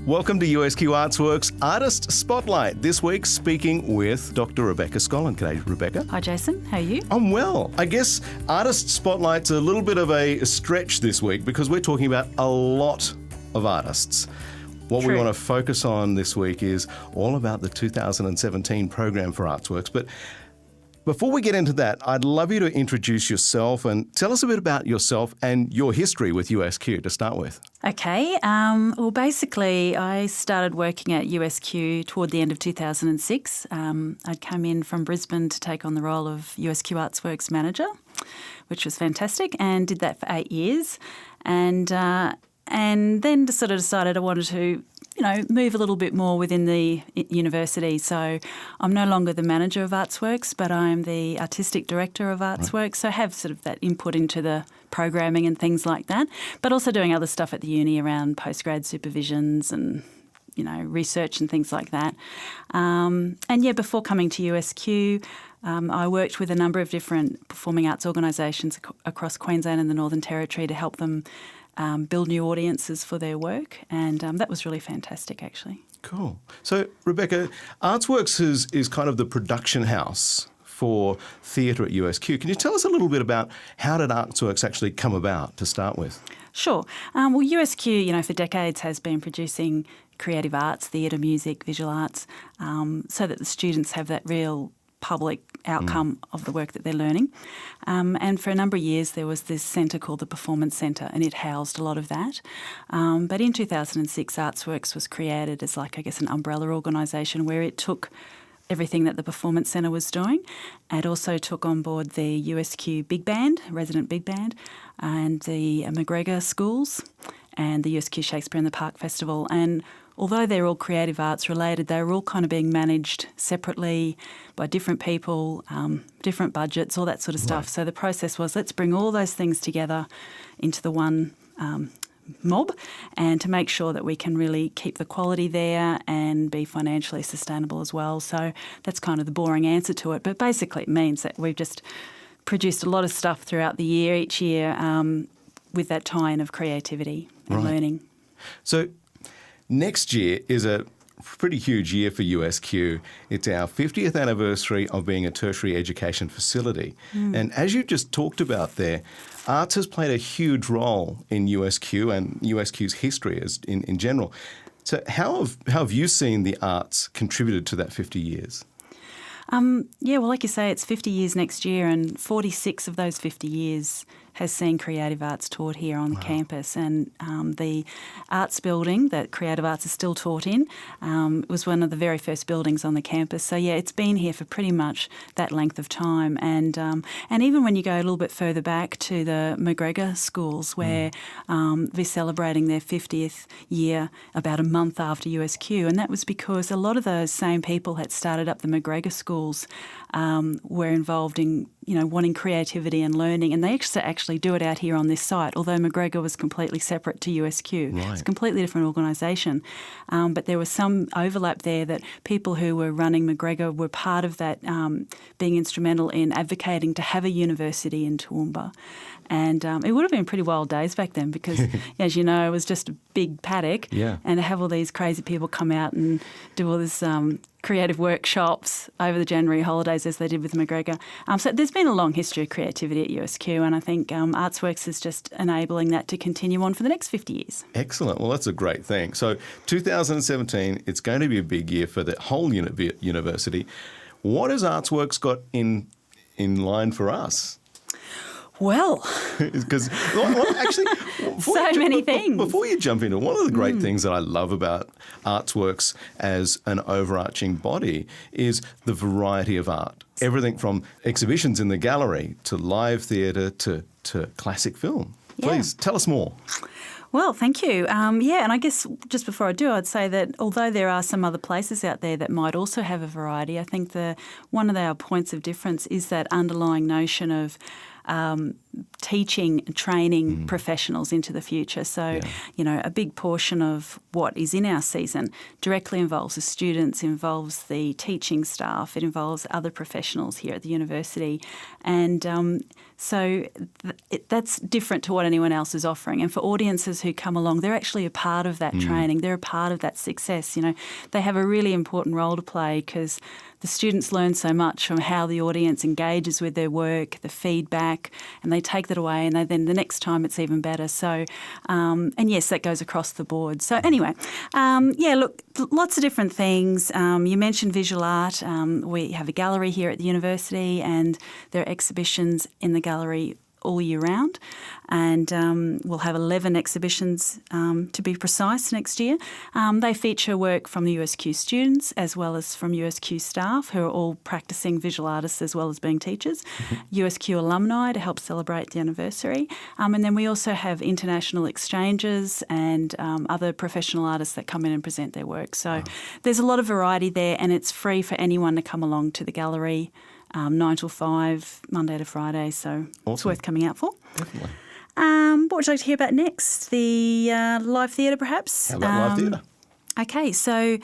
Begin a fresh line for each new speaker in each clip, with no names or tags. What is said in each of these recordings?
Welcome to USQ Artsworx Artist Spotlight. This week speaking with Dr Rebecca Scollen. G'day, Rebecca.
Hi, Jason. How are you?
I'm well. I guess Artist Spotlight's a little bit of a stretch this week because we're talking about a lot of artists. What
True.
we want to focus on this week is all about the 2017 program for Artsworx. But before we get into that, I'd love you to introduce yourself and tell us a bit about yourself and your history with USQ to start with.
Okay. Well, basically, I started working at USQ toward the end of 2006. I'd come in from Brisbane to take on the role of USQ Artsworx manager, which was fantastic, and did that for 8 years. And then just sort of decided I wanted to, move a little bit more within the university. So I'm no longer the manager of Artsworx, but I'm the artistic director of Artsworx. Right. So I have sort of that input into the programming and things like that, but also doing other stuff at the uni around postgrad supervisions and, research and things like that. Before coming to USQ, I worked with a number of different performing arts organisations across Queensland and the Northern Territory to help them build new audiences for their work, and that was really fantastic, actually.
Cool. So, Rebecca, Artsworx is kind of the production house for theatre at USQ. Can you tell us a little bit about how did Artsworx actually come about to start with?
Sure. USQ, for decades has been producing creative arts, theatre, music, visual arts, so that the students have that real public outcome of the work that they're learning. And for a number of years there was this centre called the Performance Centre, and it housed a lot of that. But in 2006 Artsworx was created as an umbrella organisation where it took everything that the Performance Centre was doing. It also took on board the USQ Big Band, resident Big Band, and the MacGregor Schools and the USQ Shakespeare in the Park Festival. And although they're all creative arts related, they're all kind of being managed separately by different people, different budgets, all that sort of stuff. Right. So the process was, let's bring all those things together into the one mob, and to make sure that we can really keep the quality there and be financially sustainable as well. So that's kind of the boring answer to it. But basically it means that we've just produced a lot of stuff throughout the year, each year, with that tie-in of creativity and learning.
So next year is a pretty huge year for USQ. It's our 50th anniversary of being a tertiary education facility. And as you just talked about there, arts has played a huge role in USQ and USQ's history in general. So how have you seen the arts contributed to that 50 years?
Like you say, it's 50 years next year, and 46 of those 50 years has seen creative arts taught here on the campus. And the arts building that creative arts is still taught in was one of the very first buildings on the campus. So, it's been here for pretty much that length of time. And even when you go a little bit further back to the MacGregor schools, where they're celebrating their 50th year about a month after USQ, and that was because a lot of those same people had started up the MacGregor schools, were involved in wanting creativity and learning, and they actually do it out here on this site, although MacGregor was completely separate to USQ. Right. It's a completely different organisation. But there was some overlap there that people who were running MacGregor were part of that, being instrumental in advocating to have a university in Toowoomba. And it would have been pretty wild days back then because, as you know, it was just a big paddock. Yeah. And to have all these crazy people come out and do all this creative workshops over the January holidays as they did with MacGregor. So there's been a long history of creativity at USQ, and I think Artsworx is just enabling that to continue on for the next 50 years. Excellent.
Well, that's a great thing. So 2017, it's going to be a big year for the whole university. What has Artsworx got in line for us?
Well,
because
so many things.
Before you jump into it, one of the great things that I love about Artsworx as an overarching body is the variety of art. Everything from exhibitions in the gallery to live theatre to classic film. Please tell us more.
Well, thank you. And I guess just before I do, I'd say that although there are some other places out there that might also have a variety, I think one of our points of difference is that underlying notion of teaching and training professionals into the future. So, a big portion of what is in our season directly involves the students, involves the teaching staff, it involves other professionals here at the university. And that's different to what anyone else is offering. And for audiences who come along, they're actually a part of that training. They're a part of that success. They have a really important role to play because the students learn so much from how the audience engages with their work, the feedback, and they take that away, and then the next time it's even better. So, and yes, that goes across the board. So anyway, look, lots of different things. You mentioned visual art. We have a gallery here at the university, and there are exhibitions in the gallery all year round, and we'll have 11 exhibitions to be precise next year. They feature work from the USQ students as well as from USQ staff who are all practising visual artists as well as being teachers, USQ alumni to help celebrate the anniversary, and then we also have international exchanges and other professional artists that come in and present their work. So there's a lot of variety there, and it's free for anyone to come along to the gallery 9 till 5, Monday to Friday, so it's worth coming out for.
Definitely.
What would you like to hear about next? The live theatre, perhaps?
How about live theatre?
Okay, so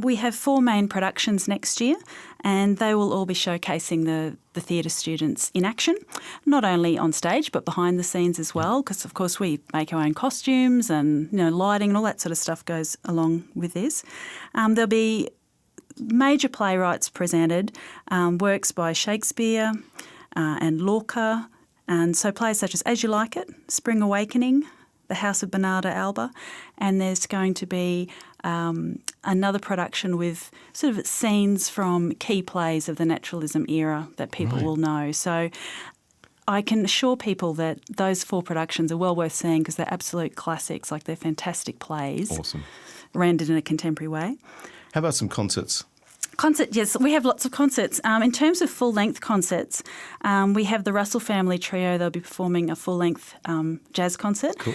we have 4 main productions next year, and they will all be showcasing the theatre students in action, not only on stage but behind the scenes as well, because of course we make our own costumes and lighting and all that sort of stuff goes along with this. There'll be major playwrights presented, works by Shakespeare and Lorca, and so plays such as You Like It, Spring Awakening, The House of Bernarda Alba, and there's going to be another production with sort of scenes from key plays of the naturalism era that people will know. So I can assure people that those 4 productions are well worth seeing because they're absolute classics, like they're fantastic plays.
Awesome.
Rendered in a contemporary way.
How about some concerts?
Yes, we have lots of concerts. In terms of full-length concerts, we have the Russell Family Trio. They'll be performing a full-length jazz concert.
Cool.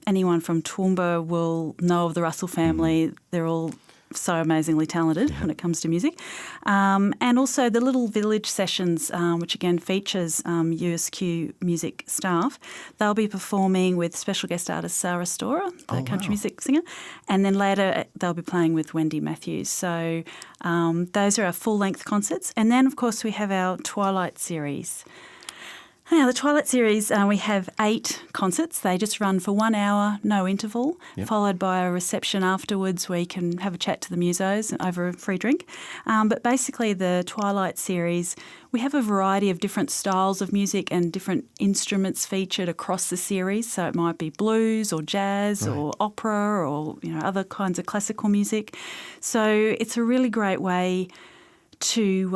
Anyone from Toowoomba will know of the Russell family. They're all so amazingly talented when it comes to music. And also the Little Village Sessions, which again features USQ music staff. They'll be performing with special guest artist Sarah Storer, the country music singer, and then later they'll be playing with Wendy Matthews. So those are our full-length concerts. And then, of course, we have our Twilight series. Now, the Twilight series, we have 8 concerts. They just run for 1 hour, no interval, followed by a reception afterwards where you can have a chat to the musos over a free drink. But basically the Twilight series, we have a variety of different styles of music and different instruments featured across the series. So it might be blues or jazz or opera or other kinds of classical music. So it's a really great way to,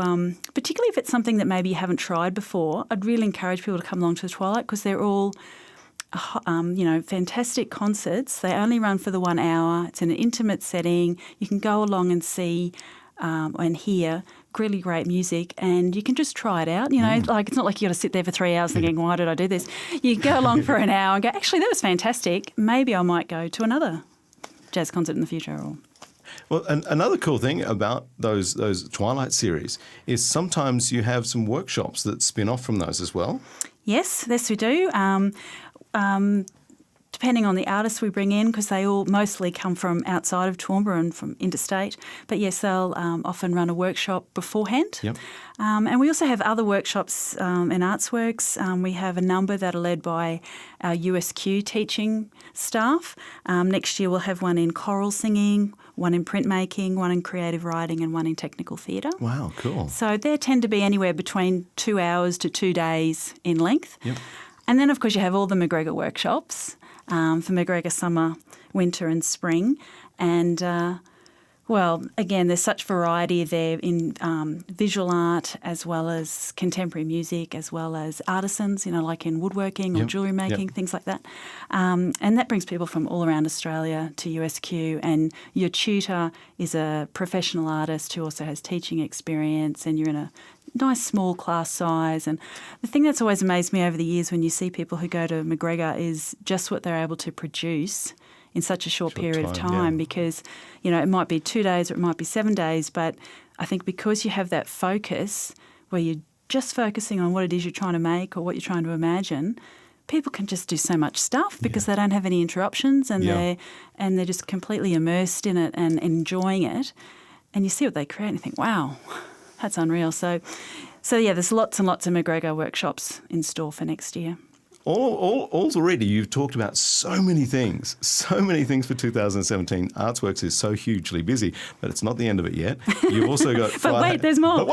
particularly if it's something that maybe you haven't tried before, I'd really encourage people to come along to the Twilight because they're all, fantastic concerts. They only run for the 1 hour. It's in an intimate setting. You can go along and see and hear really great music, and you can just try it out. Like it's not like you got to sit there for 3 hours thinking, why did I do this? You go along for an hour and go, actually, that was fantastic. Maybe I might go to another jazz concert in the future. Or
Well, another cool thing about those Twilight series is sometimes you have some workshops that spin off from those as well. Yes,
we do. Depending on the artists we bring in, because they all mostly come from outside of Toowoomba and from interstate. But yes, they'll often run a workshop beforehand.
Yep.
And we also have other workshops in Artsworx. We have a number that are led by our USQ teaching staff. Next year we'll have one in choral singing, one in printmaking, one in creative writing and one in technical theatre.
Wow, cool.
So they tend to be anywhere between 2 hours to 2 days in length.
Yep.
And then, of course, you have all the MacGregor Workshops for MacGregor summer, winter and spring. And, again, there's such variety there in visual art as well as contemporary music as well as artisans, like in woodworking or jewellery making, things like that. And that brings people from all around Australia to USQ. And your tutor is a professional artist who also has teaching experience, and you're in a nice small class size. And the thing that's always amazed me over the years when you see people who go to MacGregor is just what they're able to produce in such a short period of time because, it might be 2 days or it might be 7 days, but I think because you have that focus where you're just focusing on what it is you're trying to make or what you're trying to imagine, people can just do so much stuff because they don't have any interruptions and they're just completely immersed in it and enjoying it. And you see what they create and you think, wow, that's unreal. So there's lots and lots of MacGregor workshops in store for next year.
Already you've talked about so many things for 2017. Artsworx is so hugely busy, but it's not the end of it yet. You've also got
But wait, there's more.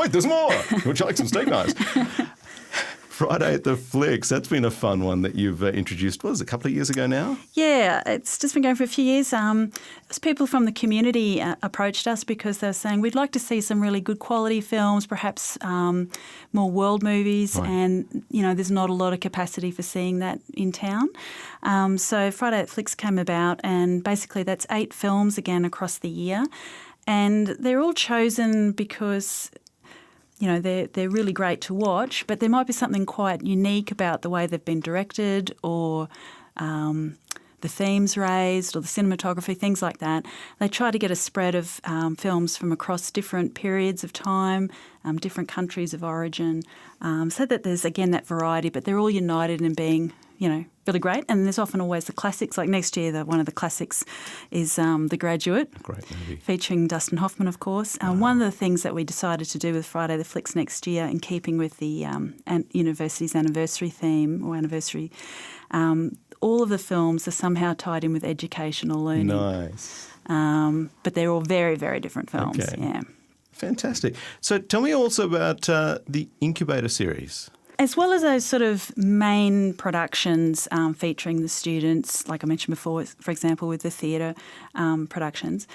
Would you like some steak knives? Friday at the Flicks, that's been a fun one that you've introduced, a couple of years ago now?
Yeah, it's just been going for a few years. People from the community approached us because they were saying, we'd like to see some really good quality films, perhaps more world movies, and, there's not a lot of capacity for seeing that in town. So Friday at Flicks came about, and basically that's 8 films again across the year. And they're all chosen because they're really great to watch, but there might be something quite unique about the way they've been directed or the themes raised or the cinematography, things like that. They try to get a spread of films from across different periods of time, different countries of origin, so that there's, again, that variety, but they're all united in being, really great. And there's often always the classics. Like next year, one of the classics is The Graduate.
Great movie. Featuring
Dustin Hoffman, of course. One of the things that we decided to do with Friday the Flicks next year, in keeping with the university's anniversary theme or anniversary, all of the films are somehow tied in with educational learning.
Nice.
But they're all very, very different films.
Okay.
Yeah.
Fantastic. So tell me also about the Incubator Series.
As well as those sort of main productions featuring the students, like I mentioned before, for example, with the theatre productions,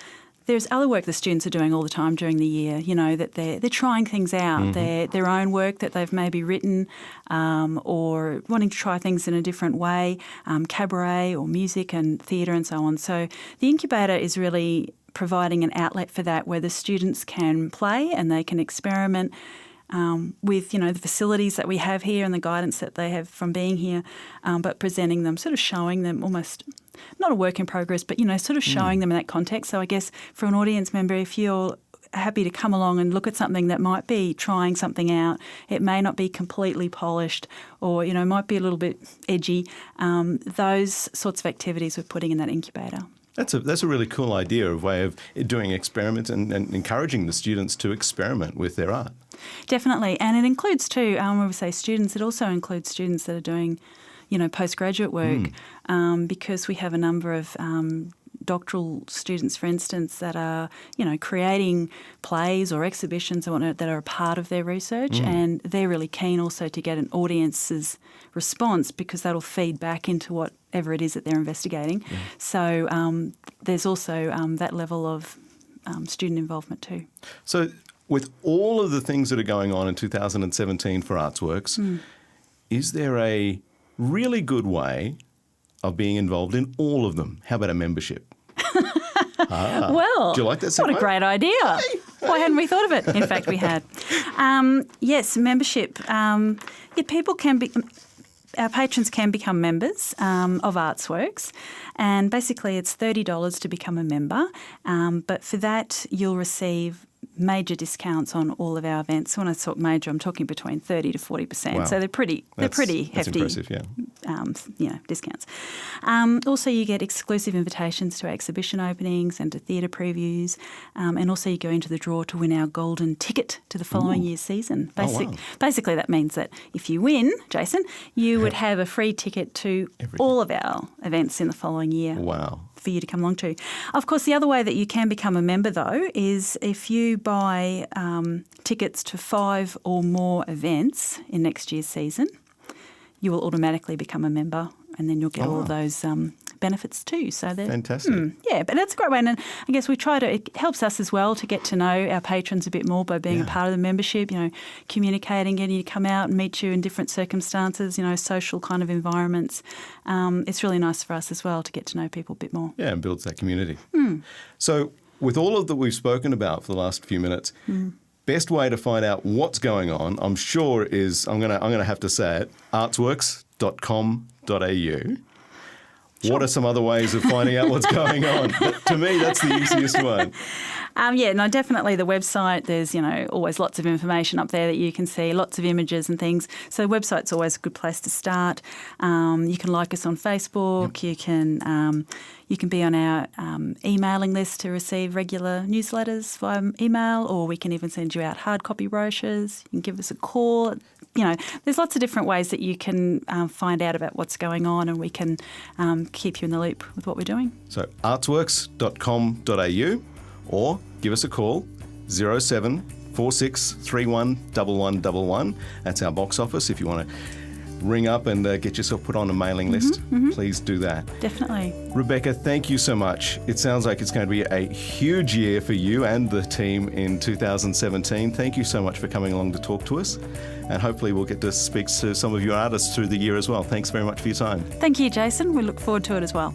there's other work the students are doing all the time during the year, that they're trying things out, their own work that they've maybe written or wanting to try things in a different way, cabaret or music and theatre and so on. So the Incubator is really providing an outlet for that, where the students can play and they can experiment with, the facilities that we have here and the guidance that they have from being here, but presenting them, sort of showing them almost, not a work in progress, but, sort of showing them in that context. So I guess for an audience member, if you're happy to come along and look at something that might be trying something out, it may not be completely polished or, might be a little bit edgy, those sorts of activities we're putting in that incubator.
That's a really cool idea, a way of doing experiments and encouraging the students to experiment with their art.
Definitely. And it includes too, when we say students, it also includes students that are doing, postgraduate work because we have a number of doctoral students, for instance, that are, creating plays or exhibitions or whatnot that are a part of their research, and they're really keen also to get an audience's response because that'll feed back into whatever it is that they're investigating. Yeah. So there's also that level of student involvement too. So
with all of the things that are going on in 2017 for Artsworx, is there a really good way of being involved in all of them? How about a membership?
Well,
do you like that?
What a great idea. Hey. Why hadn't we thought of it? In fact, we had. Yes, membership. People can be... Our patrons can become members of Artsworx, and basically it's $30 to become a member, but for that you'll receive major discounts on all of our events. When I talk major, I'm talking between 30 to 40%. Wow. So they're pretty hefty.
That's impressive, yeah.
Discounts. Also, you get exclusive invitations to our exhibition openings and to theatre previews, and also you go into the draw to win our golden ticket to the following year's season. Basically, that means that if you win, Jason, you would have a free ticket to all of our events in the following year.
Wow.
For you to come along to. Of course, the other way that you can become a member, though, is if you buy tickets to 5 or more events in next year's season, you will automatically become a member, and then you'll get all of those benefits too. So they're
fantastic.
Yeah, but that's a great way. And I guess it helps us as well to get to know our patrons a bit more by being a part of the membership, communicating, getting you to come out and meet you in different circumstances, social kind of environments. It's really nice for us as well to get to know people a bit more.
Yeah, and builds that community. So with all of that we've spoken about for the last few minutes, best way to find out what's going on, I'm sure is, I'm gonna have to say it, artsworx.com.au. What are some other ways of finding out what's going on? To me, that's the easiest one.
Definitely the website. There's, always lots of information up there that you can see, lots of images and things. So the website's always a good place to start. You can like us on Facebook. Yep. You can be on our emailing list to receive regular newsletters via email, or we can even send you out hard copy brochures. You can give us a call. There's lots of different ways that you can find out about what's going on, and we can keep you in the loop with what we're doing. So
artsworx.com.au, or give us a call, 0746 31 1111. That's our box office. If you want to ring up and get yourself put on a mailing list, please do that.
Definitely.
Rebecca, thank you so much. It sounds like it's going to be a huge year for you and the team in 2017. Thank you so much for coming along to talk to us, and hopefully we'll get to speak to some of your artists through the year as well. Thanks very much for your time.
Thank you, Jason. We look forward to it as well.